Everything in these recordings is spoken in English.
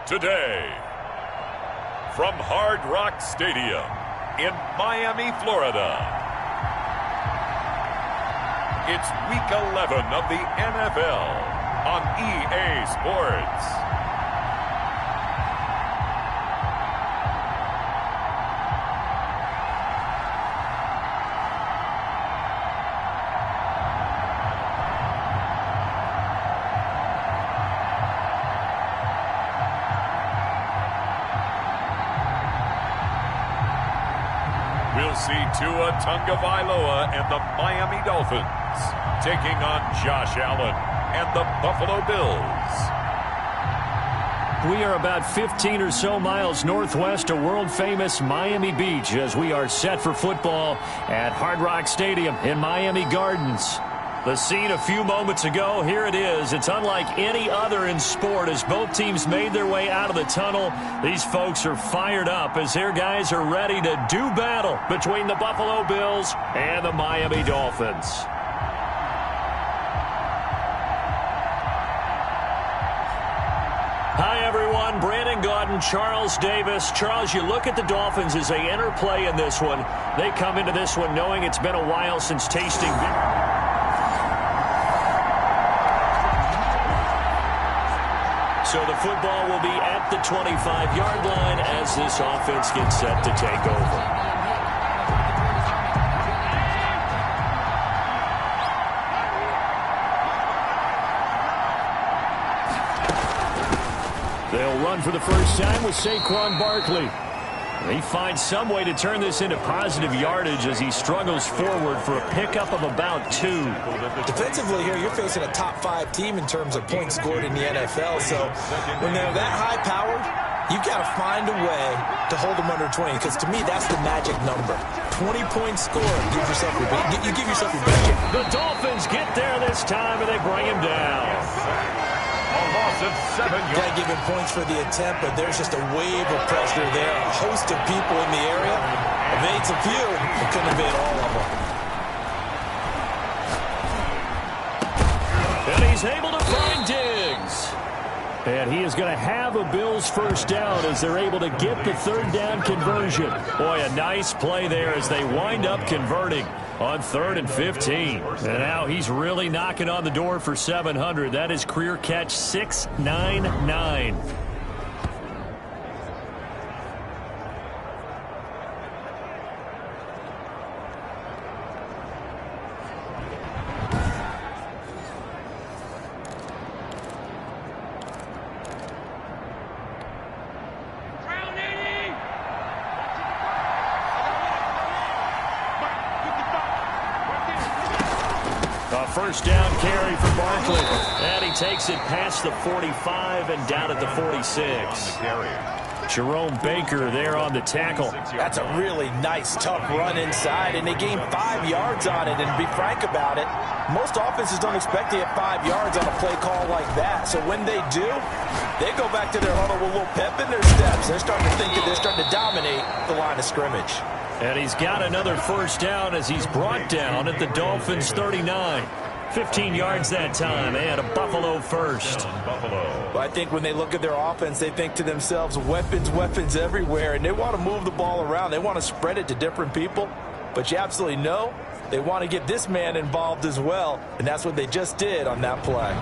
Today, from Hard Rock Stadium in Miami, Florida, it's Week 11 of the NFL on EA Sports. We'll see Tua Tagovailoa and the Miami Dolphins taking on Josh Allen and the Buffalo Bills. We are about 15 or so miles northwest of world-famous Miami Beach as we are set for football at Hard Rock Stadium in Miami Gardens. The scene a few moments ago, here it is. It's unlike any other in sport as both teams made their way out of the tunnel. These folks are fired up as their guys are ready to do battle between the Buffalo Bills and the Miami Dolphins. Hi, everyone. Brandon Gaudin, Charles Davis. Charles, you look at the Dolphins as they enter play in this one. They come into this one knowing it's been a while since tasting victory. So the football will be at the 25-yard line as this offense gets set to take over. They'll run for the first time with Saquon Barkley. He finds some way to turn this into positive yardage as he struggles forward for a pickup of about 2. Defensively here, you're facing a top-5 team in terms of points scored in the NFL. So when they're that high-powered, you've got to find a way to hold them under 20. Because to me, that's the magic number. 20 points scored. You give yourself your budget. The Dolphins get there this time, and they bring him down. A loss of 7 yards. Got to give him points for the attempt, but there's just a wave of pressure there. A host of people in the area. Evades a few, but couldn't evade all of them. And he's able to find Diggs. And he is going to have a Bills first down as they're able to get the third down conversion. Boy, a nice play there as they wind up converting on 3rd and 15. And now he's really knocking on the door for 700. That is career catch 699. First down carry for Barkley. And he takes it past the 45 and down at the 46. Jerome Baker there on the tackle. That's a really nice, tough run inside, and they gained 5 yards on it. And to be frank about it, most offenses don't expect to get 5 yards on a play call like that. So when they do, they go back to their huddle with a little pep in their steps. They're starting to think that they're starting to dominate the line of scrimmage. And he's got another first down as he's brought down at the Dolphins 39. 15 yards that time, and a Buffalo first. Well, I think when they look at their offense, they think to themselves, weapons everywhere, and they want to move the ball around. They want to spread it to different people, but you absolutely know they want to get this man involved as well, and that's what they just did on that play.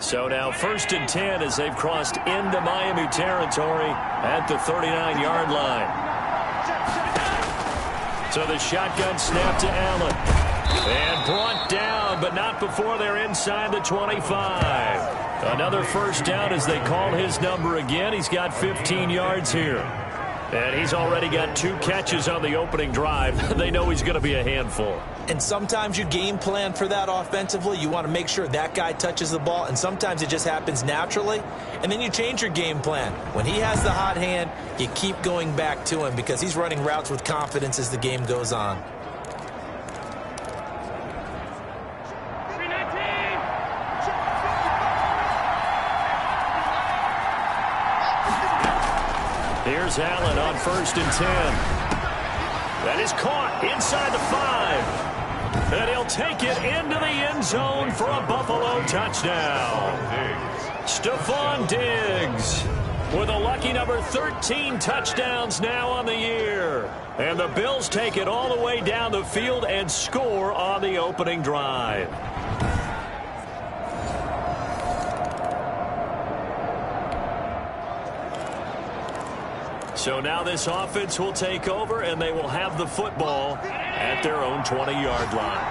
So now 1st and 10 as they've crossed into Miami territory at the 39-yard line. So the shotgun snap to Allen. And brought down, but not before they're inside the 25. Another first down as they call his number again. He's got 15 yards here. And he's already got 2 catches on the opening drive. They know he's going to be a handful. And sometimes you game plan for that offensively. You want to make sure that guy touches the ball, and sometimes it just happens naturally. And then you change your game plan. When he has the hot hand, you keep going back to him because he's running routes with confidence as the game goes on. Here's Allen on 1st and 10. That is caught inside the 5. And he'll take it into the end zone for a Buffalo touchdown. Stephon Diggs with a lucky number 13 touchdowns now on the year. And the Bills take it all the way down the field and score on the opening drive. So now this offense will take over, and they will have the football at their own 20-yard line.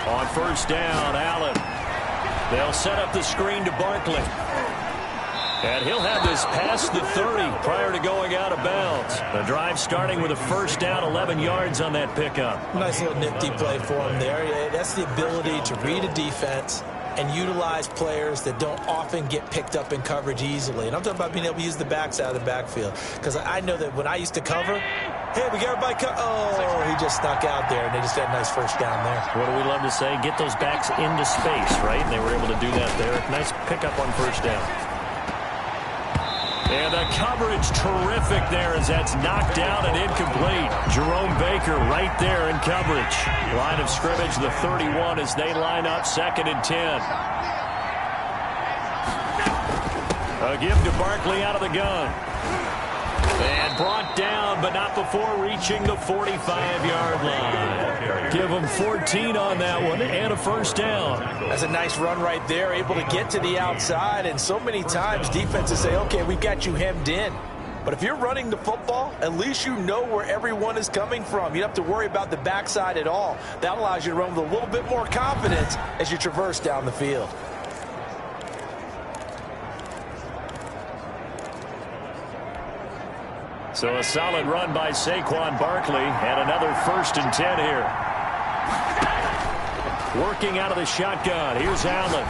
On first down, Allen. They'll set up the screen to Barkley. And he'll have this past the 30 prior to going out of bounds. The drive starting with a first down, 11 yards on that pickup. Nice little nifty play for him there. That's the ability to read a defense and utilize players that don't often get picked up in coverage easily. And I'm talking about being able to use the backs out of the backfield. Because I know that when I used to cover, hey, we got everybody oh, he just snuck out there, and they just had a nice first down there. What do we love to say? Get those backs into space, right? And they were able to do that there. Nice pickup on first down. And the coverage terrific there as that's knocked down and incomplete. Jerome Baker right there in coverage. Line of scrimmage, the 31 as they line up 2nd and 10. A give to Barkley out of the gun. And brought down, but not before reaching the 45-yard line. Give them 14 on that one and a first down. That's a nice run right there, able to get to the outside. And so many times defenses say, okay, we've got you hemmed in. But if you're running the football, at least you know where everyone is coming from. You don't have to worry about the backside at all. That allows you to run with a little bit more confidence as you traverse down the field. So a solid run by Saquon Barkley, and another 1st and 10 here. Working out of the shotgun. Here's Allen.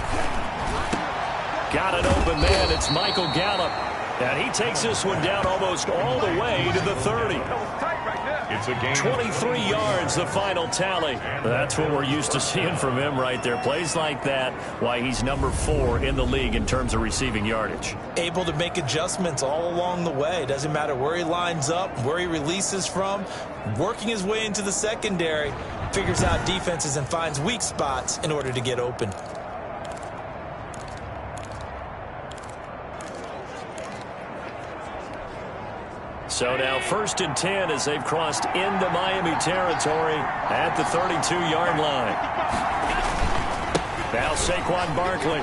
Got an open man. It's Michael Gallup. And he takes this one down almost all the way to the 30. It's a game 23 yards, the final tally. That's what we're used to seeing from him right there. Plays like that, why he's number 4 in the league in terms of receiving yardage. Able to make adjustments all along the way. Doesn't matter where he lines up, where he releases from. Working his way into the secondary, figures out defenses and finds weak spots in order to get open. So now 1st and 10 as they've crossed into Miami territory at the 32-yard line. Now Saquon Barkley.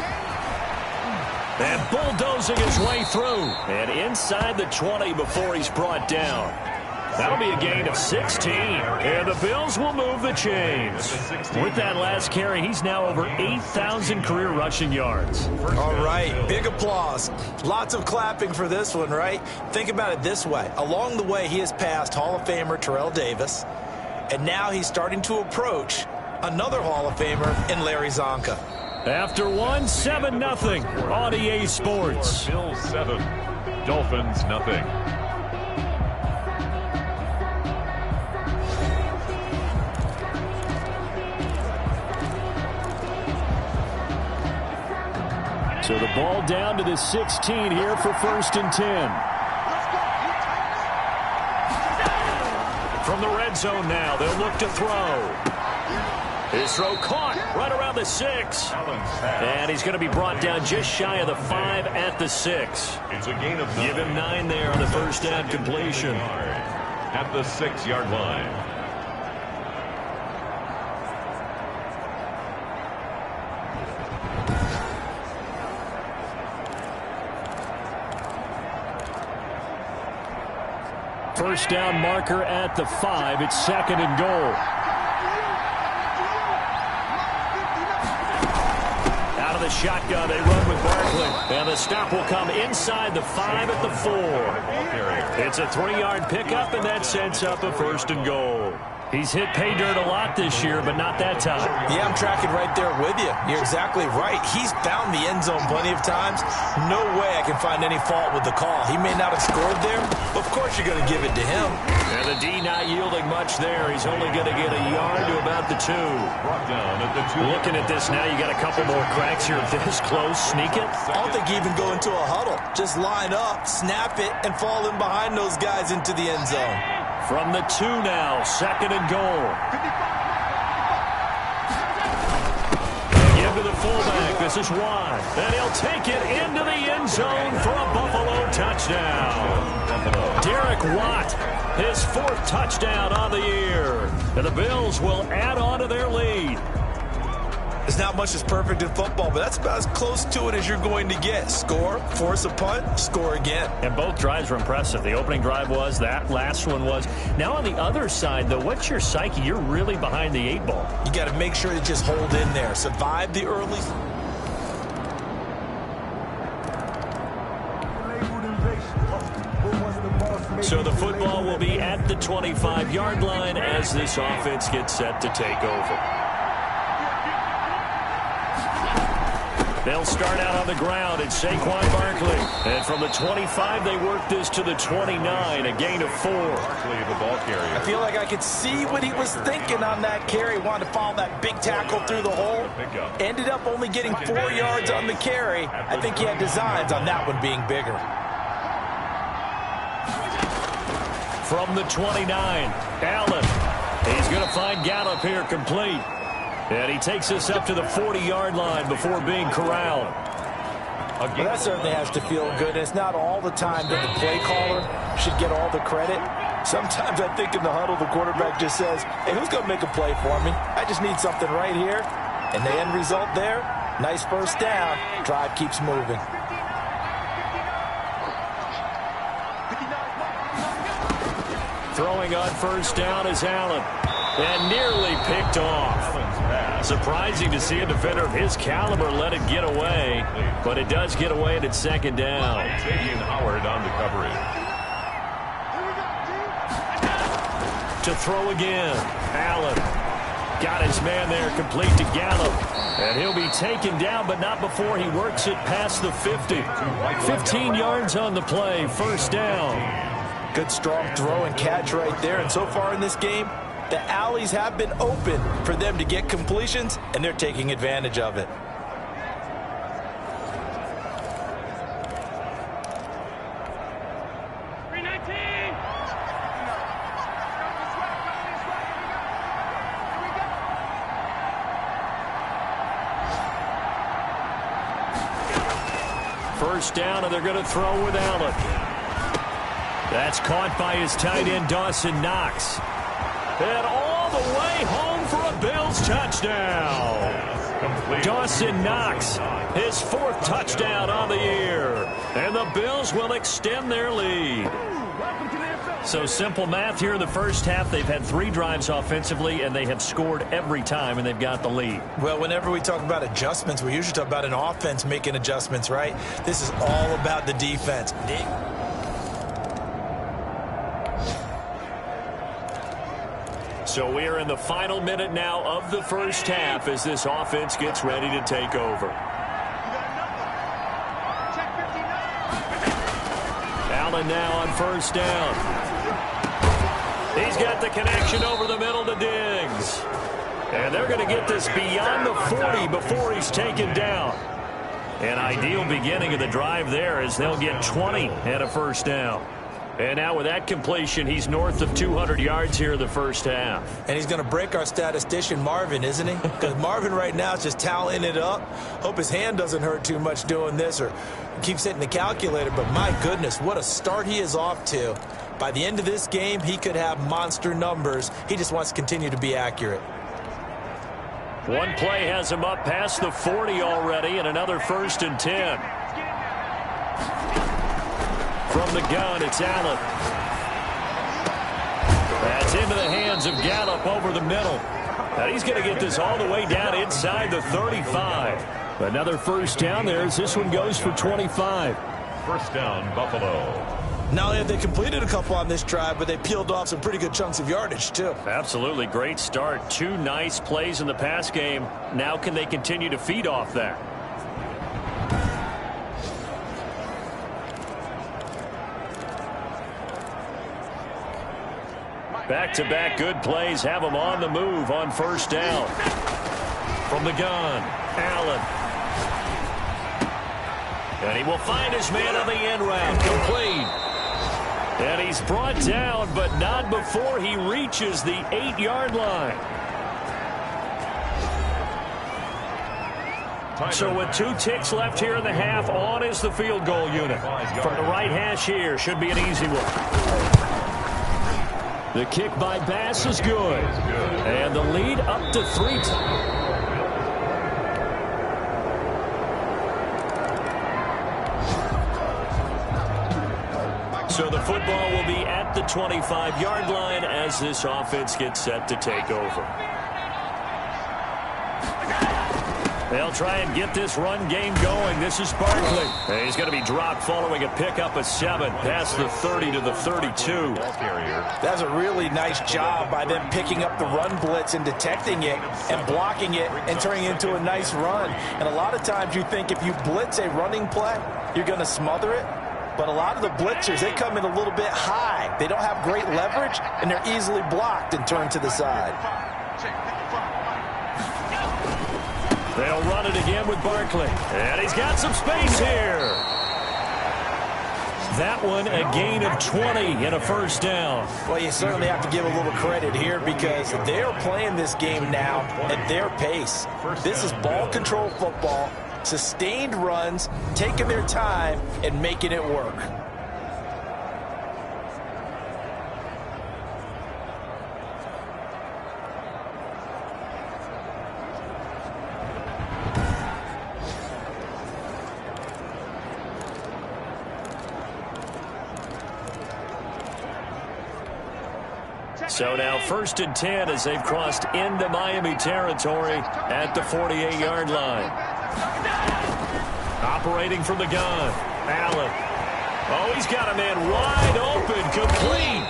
And bulldozing his way through. And inside the 20 before he's brought down. That'll be a gain of 16. And the Bills will move the chains. With that last carry, he's now over 8,000 career rushing yards. All right, big applause. Lots of clapping for this one, right? Think about it this way. Along the way, he has passed Hall of Famer Terrell Davis. And now he's starting to approach another Hall of Famer in Larry Zonka. After one, 7-0 on EA Sports. Bills 7, Dolphins nothing. So the ball down to the 16 here for 1st and 10. From the red zone now, they'll look to throw. His throw caught right around the 6. And he's going to be brought down just shy of the 5 at the 6. It's a gain of 9. Give him 9 there on the first down completion. At the 6-yard line. First down marker at the 5. It's 2nd and goal. Out of the shotgun, they run with Barkley. And the stop will come inside the 5 at the 4. It's a 3-yard pickup, and that sets up a 1st and goal. He's hit pay dirt a lot this year, but not that time. Yeah, I'm tracking right there with you. You're exactly right. He's found the end zone plenty of times. No way I can find any fault with the call. He may not have scored there, but of course you're going to give it to him. And the D not yielding much there. He's only going to get a yard to about the 2. Brought down at the 2. Looking at this now, you got a couple more cracks here. This close, sneak it. I don't think you even go into a huddle. Just line up, snap it, and fall in behind those guys into the end zone. From the 2 now, 2nd and goal. Give to the fullback. This is Watt. And he'll take it into the end zone for a Buffalo touchdown. Derek Watt, his 4th touchdown on the year. And the Bills will add on to their lead. There's not much that's perfect in football, but that's about as close to it as you're going to get. Score, force a punt, score again. And both drives were impressive. The opening drive was, that last one was. Now on the other side, though, what's your psyche? You're really behind the 8 ball. You got to make sure to just hold in there. Survive the early. So the football will be at the 25-yard line as this offense gets set to take over. They'll start out on the ground. It's Saquon Barkley. And from the 25, they work this to the 29, a gain of 4. The ball carrier. I feel like I could see what he was thinking on that carry. Wanted to follow that big tackle through the hole. Ended up only getting 4 yards on the carry. I think he had designs on that one being bigger. From the 29, Allen. He's going to find Gallup here complete. And he takes us up to the 40-yard line before being corralled. Well, that certainly has to feel good. It's not all the time that the play caller should get all the credit. Sometimes I think in the huddle, the quarterback just says, hey, who's going to make a play for me? I just need something right here. And the end result there, nice first down. Drive keeps moving. Throwing on first down is Allen. And nearly picked off. Surprising to see a defender of his caliber let it get away. But it does get away and it's 2nd down. Xavier Howard on the coverage. To throw again. Allen got his man there complete to Gallup. And he'll be taken down, but not before he works it past the 50. 15 yards on the play, 1st down. Good strong throw and catch right there. And so far in this game, the alleys have been open for them to get completions, and they're taking advantage of it. First down, and they're going to throw with Allen. That's caught by his tight end, Dawson Knox. And all the way home for a Bills touchdown. Dawson Knox, his 4th touchdown on the year. And the Bills will extend their lead. So simple math here in the first half. They've had 3 drives offensively, and they have scored every time, and they've got the lead. Well, whenever we talk about adjustments, we usually talk about an offense making adjustments, right? This is all about the defense. So we are in the final minute now of the first half as this offense gets ready to take over. Allen now on first down. He's got the connection over the middle to Diggs. And they're going to get this beyond the 40 before he's taken down. An ideal beginning of the drive there as they'll get 20 and a first down. And now with that completion, he's north of 200 yards here in the first half. And he's going to break our statistician, Marvin, isn't he? Because Marvin right now is just tallying it up. Hope his hand doesn't hurt too much doing this or keeps hitting the calculator. But my goodness, what a start he is off to. By the end of this game, he could have monster numbers. He just wants to continue to be accurate. One play has him up past the 40 already, and another 1st and 10. From the gun, it's Allen. That's into the hands of Gallup over the middle. Now he's going to get this all the way down inside the 35. Another first down there as this one goes for 25. First down, Buffalo. Not only have they completed a couple on this drive, but they peeled off some pretty good chunks of yardage, too. Absolutely. Great start. 2 nice plays in the pass game. Now can they continue to feed off that? Back-to-back good plays have them on the move on first down. From the gun, Allen. And he will find his man on the end round. Complete. And he's brought down, but not before he reaches the 8-yard line. So with 2 ticks left here in the half, on is the field goal unit. From the right hash here, should be an easy one. The kick by Bass is good. And the lead up to 3. So the football will be at the 25-yard line as this offense gets set to take over. They'll try and get this run game going. This is Barkley. And he's going to be dropped following a pickup of 7 past the 30 to the 32. That's a really nice job by them picking up the run blitz and detecting it and blocking it and turning it into a nice run. And a lot of times you think if you blitz a running play, you're going to smother it. But a lot of the blitzers, they come in a little bit high. They don't have great leverage, and they're easily blocked and turned to the side. They'll run it again with Barkley. And he's got some space here. That one a gain of 20 and a first down. Well, you certainly have to give a little credit here because they're playing this game now at their pace. This is ball control football, sustained runs, taking their time and making it work. So now 1st and 10 as they've crossed into Miami territory at the 48-yard line. Operating from the gun, Allen. Oh, he's got a man wide open, complete.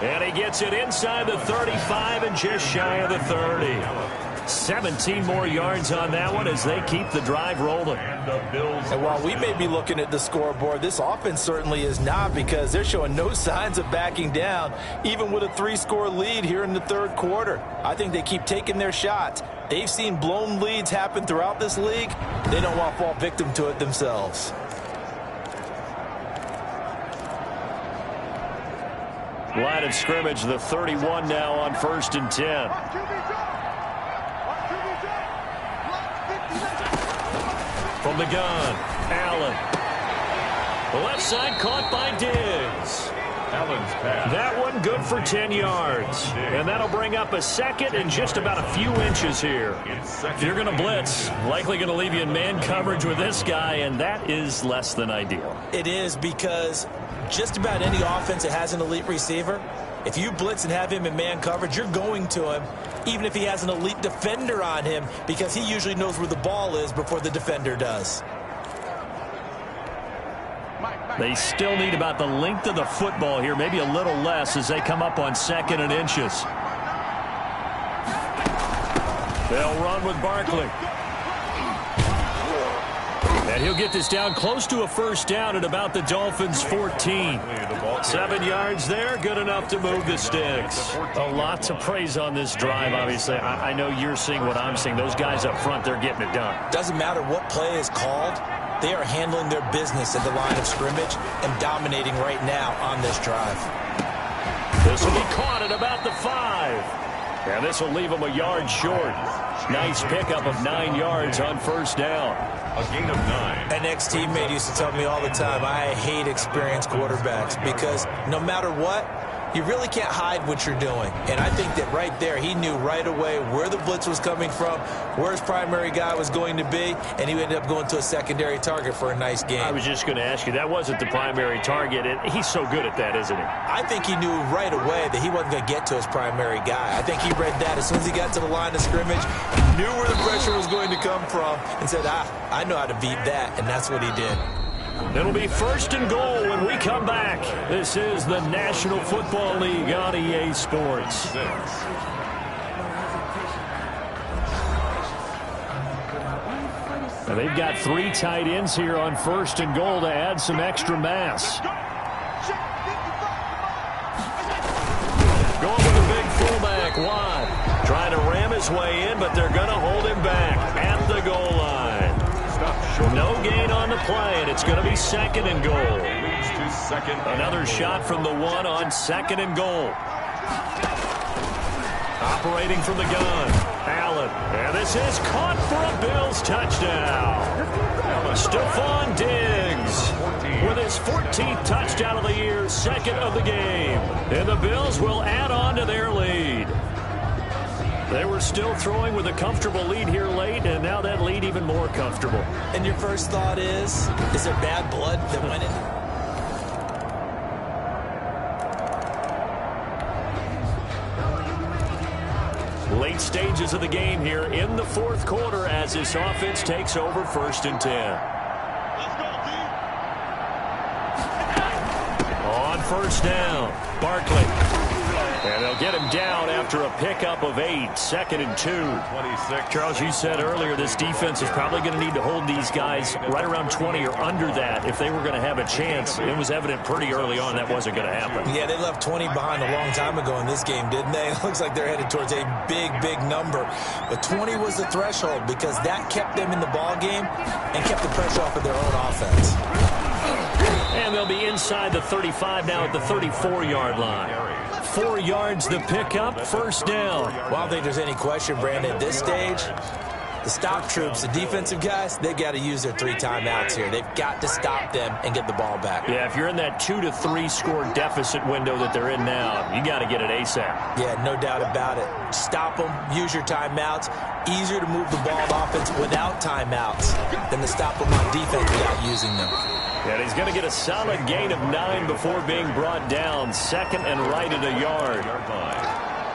And he gets it inside the 35 and just shy of the 30. 17 more yards on that one as they keep the drive rolling. And while we may be looking at the scoreboard, this offense certainly is not because they're showing no signs of backing down, even with a 3-score lead here in the 3rd quarter. I think they keep taking their shots. They've seen blown leads happen throughout this league. They don't want to fall victim to it themselves. Line of scrimmage, the 31 now on 1st and 10. From the gun, Allen. The left side caught by Diggs. Allen's pass. That one good for 10 yards. And that'll bring up a 2nd and just about a few inches here. If you're going to blitz, likely going to leave you in man coverage with this guy, and that is less than ideal. It is because just about any offense that has an elite receiver, if you blitz and have him in man coverage, you're going to him, even if he has an elite defender on him, because he usually knows where the ball is before the defender does. They still need about the length of the football here, maybe a little less as they come up on 2nd and inches. They'll run with Barkley. And he'll get this down close to a first down at about the Dolphins' 14. 7 yards there, good enough to move the sticks. A lot to praise on this drive, obviously. I know you're seeing what I'm seeing. Those guys up front, they're getting it done. Doesn't matter what play is called. They are handling their business at the line of scrimmage and dominating right now on this drive. This will be caught at about the 5. And this will leave them a yard short. Nice pickup of 9 yards on first down. A gain of 9. An ex-teammate used to tell me all the time, I hate experienced quarterbacks because no matter what, you really can't hide what you're doing. And I think that right there, he knew right away where the blitz was coming from, where his primary guy was going to be, and he ended up going to a secondary target for a nice game. I was just going to ask you, that wasn't the primary target, and he's so good at that, isn't he? I think he knew right away that he wasn't going to get to his primary guy. I think he read that as soon as he got to the line of scrimmage, knew where the pressure was going to come from, and said, I know how to beat that, and that's what he did. It'll be 1st and goal when we come back. This is the National Football League on EA Sports. Now they've got 3 tight ends here on 1st and goal to add some extra mass. Going with a big fullback, Watt. Trying to ram his way in, but they're going to hold him back at the goal line. No gain on the play, and it's going to be 2nd and goal. to second. Another shot from the one on 2nd and goal. Operating from the gun, Allen. And this is caught for a Bills touchdown. Stephon Diggs with his 14th touchdown of the year, 2nd of the game. And the Bills will add on to their lead. They were still throwing with a comfortable lead here late, and now that lead even more comfortable. And your first thought is there bad blood that went in? Late stages of the game here in the 4th quarter as this offense takes over 1st and 10. On 1st down, Barkley. And they'll get him down after a pickup of 8, 2nd and 2. 26. Charles, you said earlier this defense is probably going to need to hold these guys right around 20 or under that if they were going to have a chance. It was evident pretty early on that wasn't going to happen. Yeah, they left 20 behind a long time ago in this game, didn't they? It looks like they're headed towards a big, big number. But 20 was the threshold because that kept them in the ball game and kept the pressure off of their own offense. And they'll be inside the 35 now at the 34-yard line. 4 yards the pickup, 1st down. Well, I don't think there's any question, Brandon, at this stage, the stop troops, the defensive guys, they got to use their 3 timeouts here. They've got to stop them and get the ball back. Yeah, if you're in that 2 to 3 score deficit window that they're in now, you got to get it ASAP. Yeah, no doubt about it. Stop them, use your timeouts. Easier to move the ball on offense without timeouts than to stop them on defense without using them. And he's going to get a solid gain of 9 before being brought down. 2nd and right at a yard.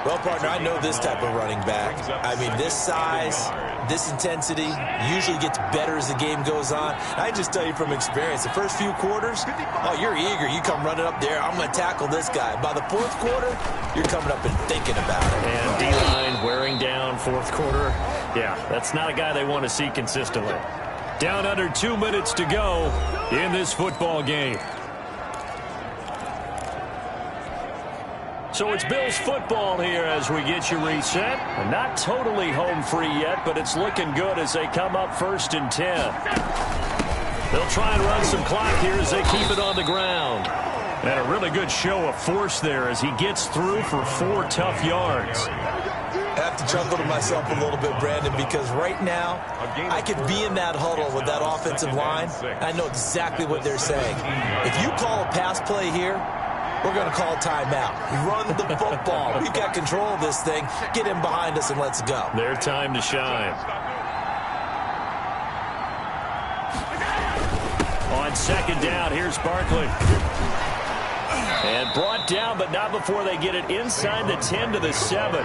Well, partner, I know this type of running back. I mean, this size, this intensity usually gets better as the game goes on. I just tell you from experience, the first few quarters, oh, you're eager. You come running up there, I'm going to tackle this guy. By the 4th quarter, you're coming up and thinking about it. And D-line wearing down 4th quarter. Yeah, that's not a guy they want to see consistently. Down under 2 minutes to go in this football game. So it's Bills football here as we get you reset. Not totally home free yet, but it's looking good as they come up 1st and 10. They'll try and run some clock here as they keep it on the ground. And a really good show of force there as he gets through for 4 tough yards. I have to chuckle to myself a little bit, Brandon, because right now I could be in that huddle with that offensive line. I know exactly what they're saying. If you call a pass play here, we're going to call timeout. Run the football. We've got control of this thing. Get him behind us and let's go. Their time to shine. On 2nd down, here's Barkley. And brought down, but not before they get it inside the 10 to the 7.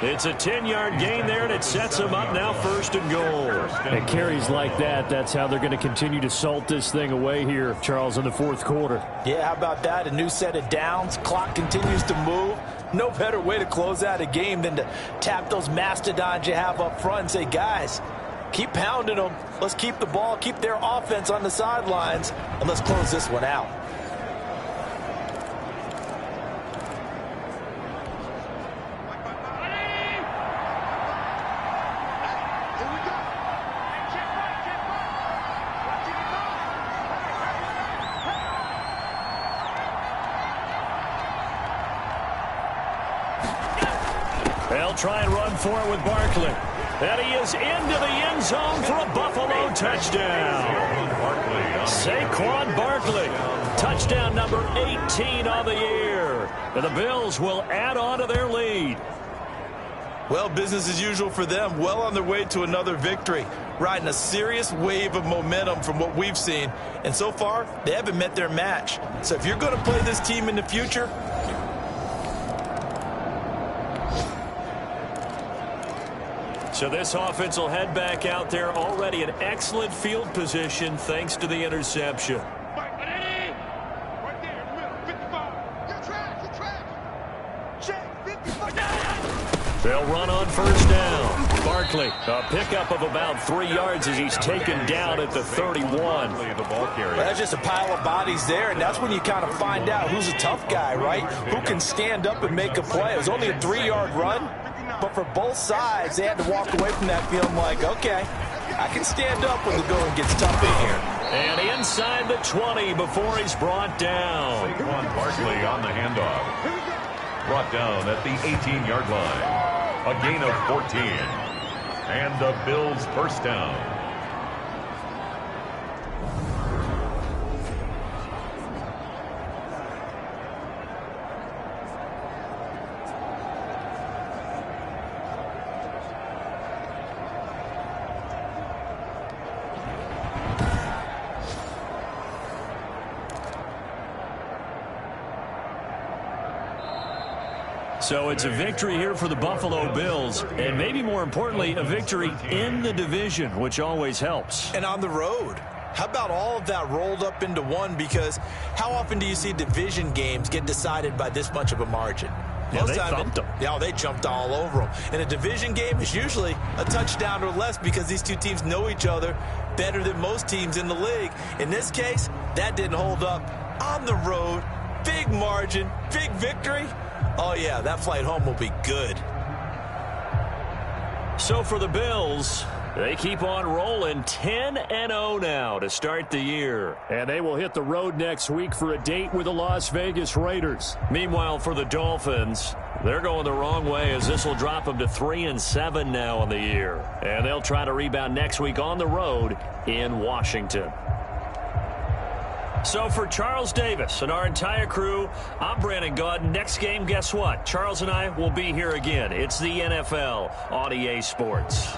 It's a 10-yard gain there, and it sets them up now 1st and goal. And carries like that, that's how they're going to continue to salt this thing away here, Charles, in the 4th quarter. Yeah, how about that? A new set of downs. Clock continues to move. No better way to close out a game than to tap those mastodons you have up front and say, guys, keep pounding them. Let's keep the ball, keep their offense on the sidelines, and let's close this one out. They'll try and run for it with Barkley. And he is into the end zone for a Buffalo touchdown. Saquon Barkley, touchdown number 18 on the year. And the Bills will add on to their lead. Well, business as usual for them. Well on their way to another victory. Riding a serious wave of momentum from what we've seen. And so far, they haven't met their match. So if you're going to play this team in the future, so this offense will head back out there already in excellent field position thanks to the interception. They'll run on 1st down. Barkley, a pickup of about 3 yards as he's taken down at the 31. Well, that's just a pile of bodies there, and that's when you kind of find out who's a tough guy, right? Who can stand up and make a play. It was only a 3-yard run. But for both sides, they had to walk away from that feeling like, okay, I can stand up when the going gets tough in here. And inside the 20 before he's brought down. Saquon Barkley on the handoff. Brought down at the 18-yard line. A gain of 14. And the Bills first down. So it's a victory here for the Buffalo Bills, and maybe more importantly, a victory in the division, which always helps. And on the road. How about all of that rolled up into one? Because how often do you see division games get decided by this much of a margin? Yeah, Most they thumped them. Yeah, they jumped all over them. And a division game is usually a touchdown or less because these two teams know each other better than most teams in the league. In this case, that didn't hold up. On the road, big margin, big victory. Oh, yeah, that flight home will be good. So for the Bills, they keep on rolling 10-0 now to start the year. And they will hit the road next week for a date with the Las Vegas Raiders. Meanwhile, for the Dolphins, they're going the wrong way as this will drop them to 3-7 now on the year. And they'll try to rebound next week on the road in Washington. So for Charles Davis and our entire crew, I'm Brandon Gaudin. Next game, guess what? Charles and I will be here again. It's the NFL on EA Sports.